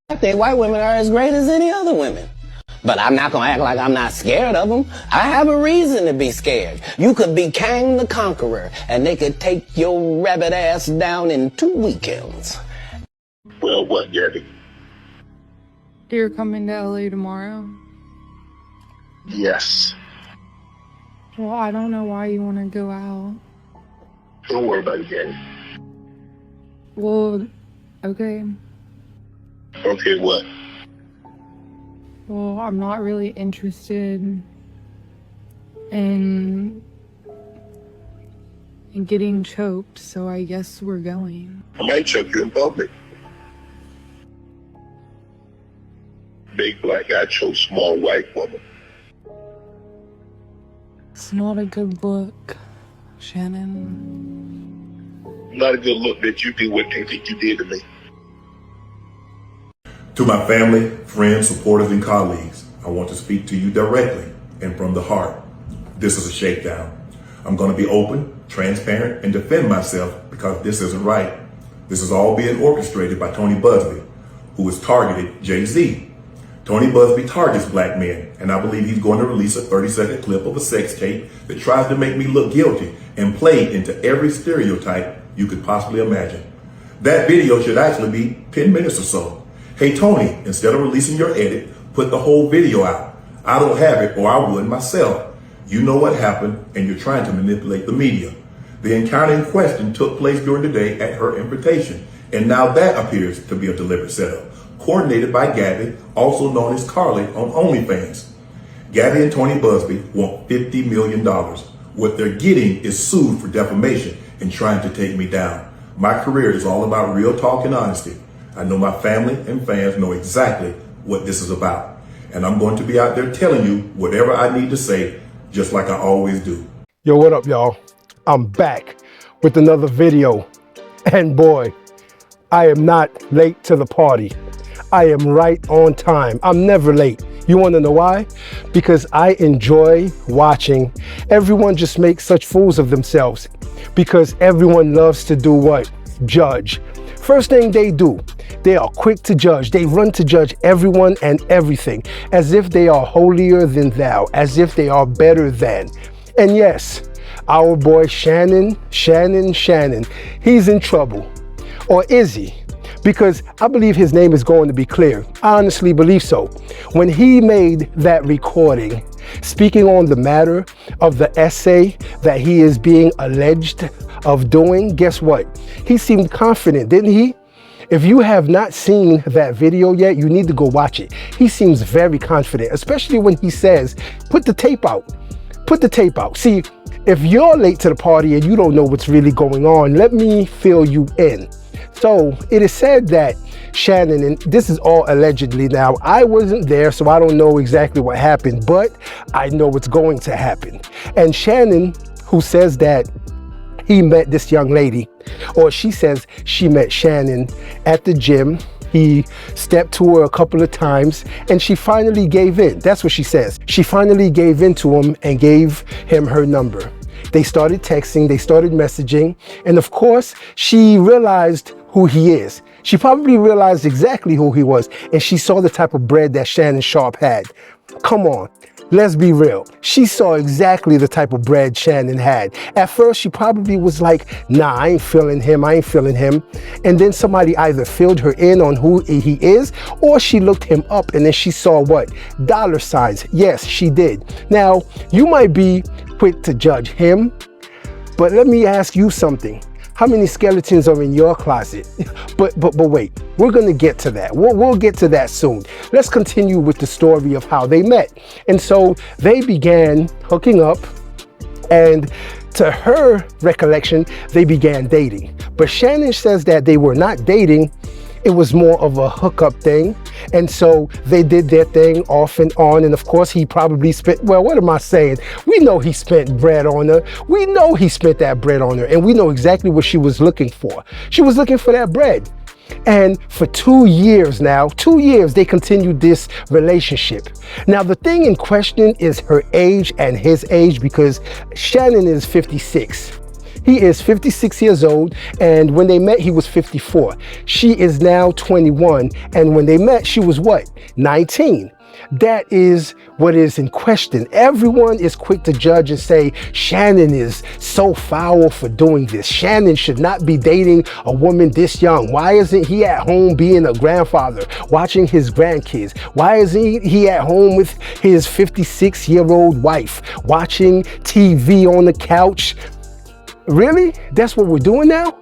I think white women are as great as any other women. But I'm not gonna act like I'm not scared of them. I have a reason to be scared. You could be King the Conqueror, and they could take your rabbit ass down in 2 weekends. Well, what, Gabby? You're coming to LA tomorrow? Yes. Well, I don't know why you want to go out. Don't worry about it, Gabby. Well, okay. Okay, what? Well, I'm not really interested in getting choked, so I guess we're going. I might choke you in public. Big black guy chose small white woman. It's not a good look, Shannon. Not a good look that you did what you think you did to me. To my family, friends, supporters, and colleagues, I want to speak to you directly and from the heart. This is a shakedown. I'm going to be open, transparent, and defend myself because this isn't right. This is all being orchestrated by Tony Buzbee, who has targeted Jay-Z. Tony Buzbee targets black men, and I believe he's going to release a 30-second clip of a sex tape that tries to make me look guilty and play into every stereotype you could possibly imagine. That video should actually be 10 minutes or so. Hey, Tony, instead of releasing your edit, put the whole video out. I don't have it, or I would myself. You know what happened, and you're trying to manipulate the media. The encounter in question took place during the day at her invitation, and now that appears to be a deliberate setup, coordinated by Gabby, also known as Carly on OnlyFans. Gabby and Tony Buzbee want $50 million. What they're getting is sued for defamation and trying to take me down. My career is all about real talk and honesty. I know my family and fans know exactly what this is about. And I'm going to be out there telling you whatever I need to say, just like I always do. Yo, what up, y'all? I'm back with another video. And boy, I am not late to the party. I am right on time. I'm never late. You want to know why? Because I enjoy watching everyone just make such fools of themselves. Because everyone loves to do what? Judge. First thing they do, they are quick to judge. They run to judge everyone and everything as if they are holier than thou, as if they are better than. And yes, our boy Shannon, he's in trouble. Or is he? Because I believe his name is going to be clear. I honestly believe so. When he made that recording, speaking on the matter of the essay that he is being alleged of doing, guess what? He seemed confident, didn't he? If you have not seen that video yet, you need to go watch it. He seems very confident, especially when he says, put the tape out. Put the tape out. See, if you're late to the party and you don't know what's really going on, let me fill you in. So it is said that Shannon, and this is all allegedly now, I wasn't there, so I don't know exactly what happened, but I know what's going to happen. And Shannon, who says that he met this young lady, or she says she met Shannon at the gym. He stepped to her a couple of times and she finally gave in. That's what she says. She finally gave in to him and gave him her number. They started texting, they started messaging, and of course, she realized who he is. She probably realized exactly who he was, and she saw the type of bread that Shannon Sharpe had. Come on. Let's be real. She saw exactly the type of bread Shannon had. At first, she probably was like, nah, I ain't feeling him. And then somebody either filled her in on who he is, or she looked him up and then she saw what? Dollar signs. Yes, she did. Now, you might be quick to judge him, but let me ask you something. How many skeletons are in your closet? But wait, we're gonna get to that. We'll get to that soon. Let's continue with the story of how they met. And so they began hooking up, and to her recollection, they began dating. But Shannon says that they were not dating. It was more of a hookup thing. And so they did their thing off and on. And of course, he probably spent, well, what am I saying? We know he spent bread on her. We know he spent that bread on her. And we know exactly what she was looking for. She was looking for that bread. And for 2 years now, 2 years, they continued this relationship. Now, the thing in question is her age and his age, because Shannon is 56. He is 56 years old, and when they met, he was 54. She is now 21, and when they met, she was what? 19. That is what is in question. Everyone is quick to judge and say, Shannon is so foul for doing this. Shannon should not be dating a woman this young. Why isn't he at home being a grandfather, watching his grandkids? Why isn't he at home with his 56-year-old wife, watching TV on the couch? Really? That's what we're doing now?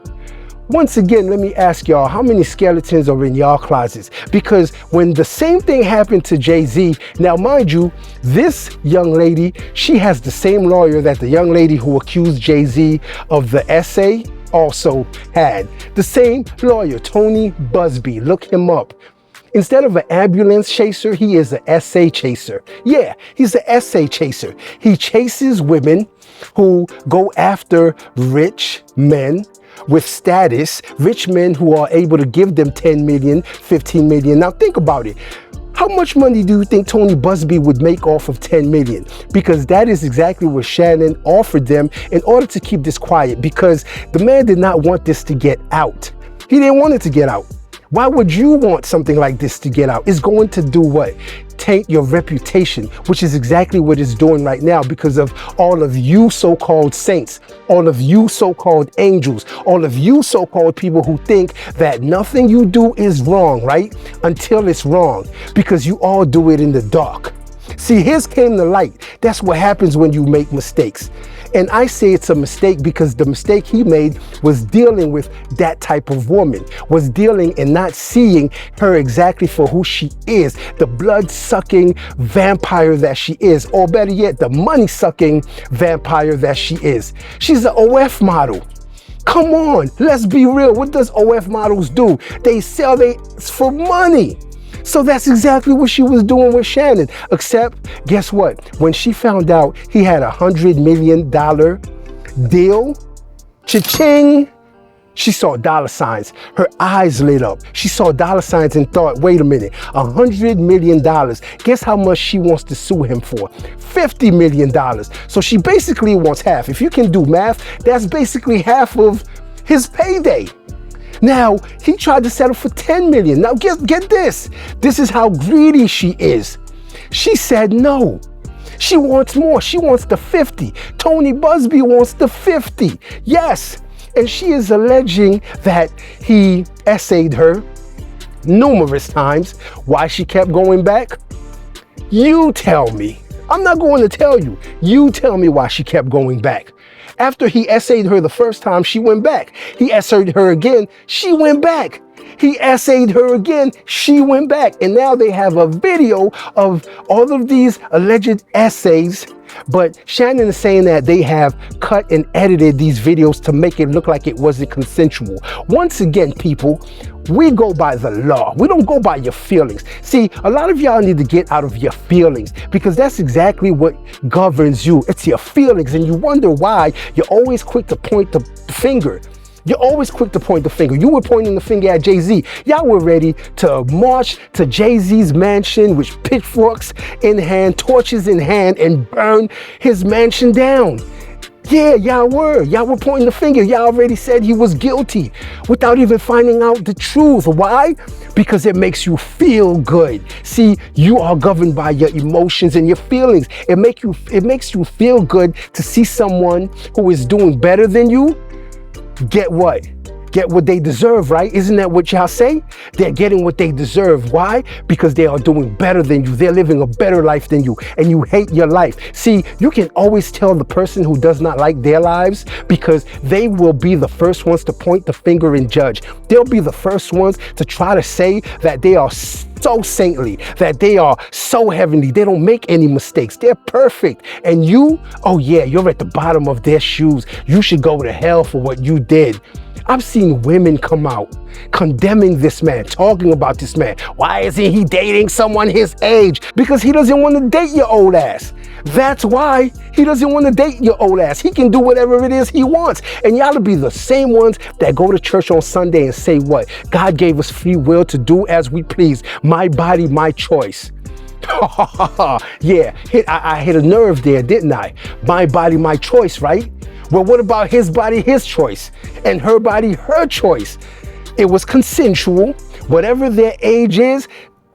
Once again, let me ask y'all, how many skeletons are in y'all closets? Because when the same thing happened to Jay-Z, now mind you, this young lady, she has the same lawyer that the young lady who accused Jay-Z of the essay also had. The same lawyer, Tony Busby, look him up. Instead of an ambulance chaser, he is an essay chaser. Yeah, he's an essay chaser. He chases women who go after rich men with status, rich men who are able to give them 10 million, 15 million. Now think about it. How much money do you think Tony Busby would make off of 10 million? Because that is exactly what Shannon offered them in order to keep this quiet, because the man did not want this to get out. He didn't want it to get out. Why would you want something like this to get out? It's going to do what? Taint your reputation, which is exactly what it's doing right now because of all of you so-called saints, all of you so-called angels, all of you so-called people who think that nothing you do is wrong, right? Until it's wrong, because you all do it in the dark. See, his came to light. That's what happens when you make mistakes. And I say it's a mistake because the mistake he made was dealing with that type of woman, was dealing and not seeing her exactly for who she is, the blood-sucking vampire that she is, or better yet, the money-sucking vampire that she is. She's an OF model. Come on, let's be real. What does OF models do? They sell for money. So that's exactly what she was doing with Shannon, except guess what? When she found out he had $100 million deal, cha-ching, she saw dollar signs. Her eyes lit up. She saw dollar signs and thought, wait a minute, $100 million. Guess how much she wants to sue him for? $50 million. So she basically wants half. If you can do math, that's basically half of his payday. Now, he tried to settle for 10 million. Now, get this. This is how greedy she is. She said no. She wants more. She wants the 50. Tony Busby wants the 50. Yes. And she is alleging that he essayed her numerous times. Why she kept going back? You tell me. I'm not going to tell you. You tell me why she kept going back. After he essayed her the first time, she went back. He essayed her again, she went back. He essayed her again, she went back. And now they have a video of all of these alleged essays. But Shannon is saying that they have cut and edited these videos to make it look like it wasn't consensual. Once again, people, we go by the law. We don't go by your feelings. See, a lot of y'all need to get out of your feelings because that's exactly what governs you. It's your feelings, and you wonder why you're always quick to point the finger. You're always quick to point the finger. You were pointing the finger at Jay-Z. Y'all were ready to march to Jay-Z's mansion with pitchforks in hand, torches in hand, and burn his mansion down. Yeah, y'all were pointing the finger. Y'all already said he was guilty without even finding out the truth. Why? Because it makes you feel good. See, you are governed by your emotions and your feelings. It makes you feel good to see someone who is doing better than you get what? Get what they deserve, right? Isn't that what y'all say? They're getting what they deserve. Why? Because they are doing better than you. They're living a better life than you, and you hate your life. See, you can always tell the person who does not like their lives because they will be the first ones to point the finger and judge. They'll be the first ones to try to say that they are so saintly, that they are so heavenly. They don't make any mistakes. They're perfect. And you, oh yeah, you're at the bottom of their shoes. You should go to hell for what you did. I've seen women come out condemning this man, talking about this man. Why isn't he dating someone his age? Because he doesn't want to date your old ass. That's why he doesn't want to date your old ass. He can do whatever it is he wants. And y'all to be the same ones that go to church on Sunday and say what? God gave us free will to do as we please. My body, my choice. Yeah, I hit a nerve there, didn't I? My body, my choice, right? Well, what about his body, his choice, and her body, her choice? It was consensual. Whatever their age is,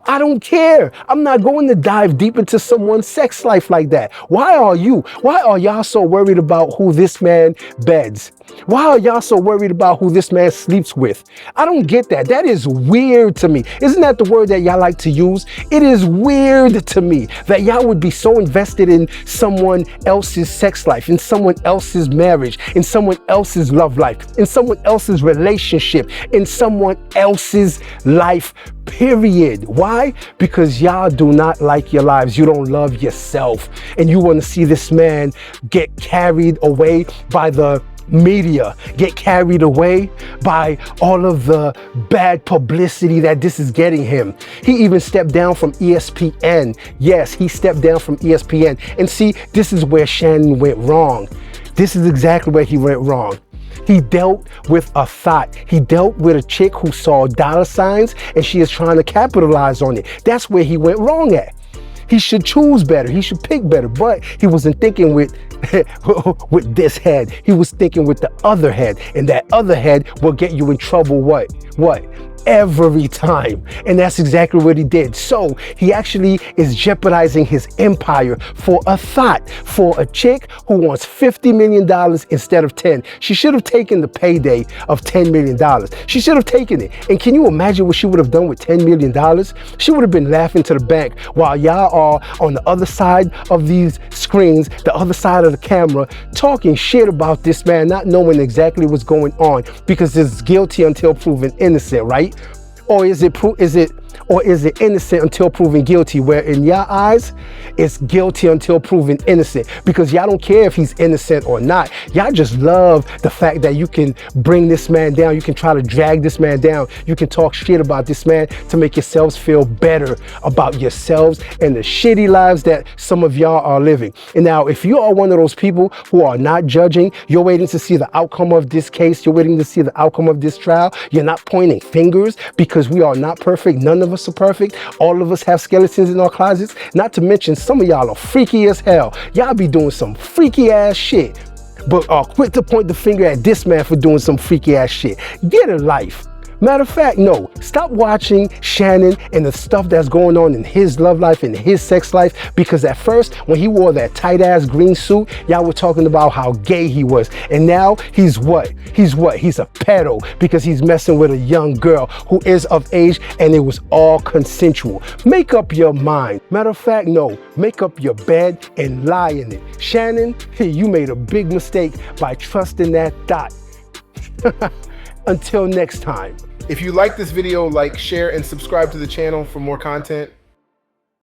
I don't care. I'm not going to dive deep into someone's sex life like that. Why are y'all so worried about who this man beds? Why are y'all so worried about who this man sleeps with? I don't get that. That is weird to me. Isn't that the word that y'all like to use? It is weird to me that y'all would be so invested in someone else's sex life, in someone else's marriage, in someone else's love life, in someone else's relationship, in someone else's life, period. Why? Because y'all do not like your lives. You don't love yourself. And you want to see this man get carried away by the media, get carried away by all of the bad publicity that this is getting him. He even stepped down from ESPN. Yes, he stepped down from ESPN. And see, this is where Shannon went wrong. This is exactly where he went wrong. He dealt with a thought. He dealt with a chick who saw dollar signs and she is trying to capitalize on it. That's where he went wrong at. He should choose better. He should pick better, but he wasn't thinking with with this head. He was thinking with the other head, and that other head will get you in trouble. What? Every time. And that's exactly what he did. So he actually is jeopardizing his empire for a thought, for a chick who wants $50 million instead of 10. She should have taken the payday of $10 million. She should have taken it. And can you imagine what she would have done with $10 million? She would have been laughing to the bank while y'all are on the other side of these screens, the other side of the camera, talking shit about this man, not knowing exactly what's going on, because it's guilty until proven innocent, right? Or is it innocent until proven guilty, where in your eyes, it's guilty until proven innocent? Because y'all don't care if he's innocent or not. Y'all just love the fact that you can bring this man down. You can try to drag this man down. You can talk shit about this man to make yourselves feel better about yourselves and the shitty lives that some of y'all are living. And now, if you are one of those people who are not judging, you're waiting to see the outcome of this case, you're waiting to see the outcome of this trial, you're not pointing fingers, because we are not perfect. None of us are perfect. All of us have skeletons in our closets. Not to mention, some of y'all are freaky as hell. Y'all be doing some freaky ass shit, but are quick to point the finger at this man for doing some freaky ass shit. Get a life. Matter of fact, no, stop watching Shannon and the stuff that's going on in his love life and his sex life, because at first, when he wore that tight ass green suit, y'all were talking about how gay he was. And now he's what? He's a pedo, because he's messing with a young girl who is of age, and it was all consensual. Make up your mind. Matter of fact, no, make up your bed and lie in it. Shannon, you made a big mistake by trusting that thought. Until next time. If you like this video, like, share, and subscribe to the channel for more content.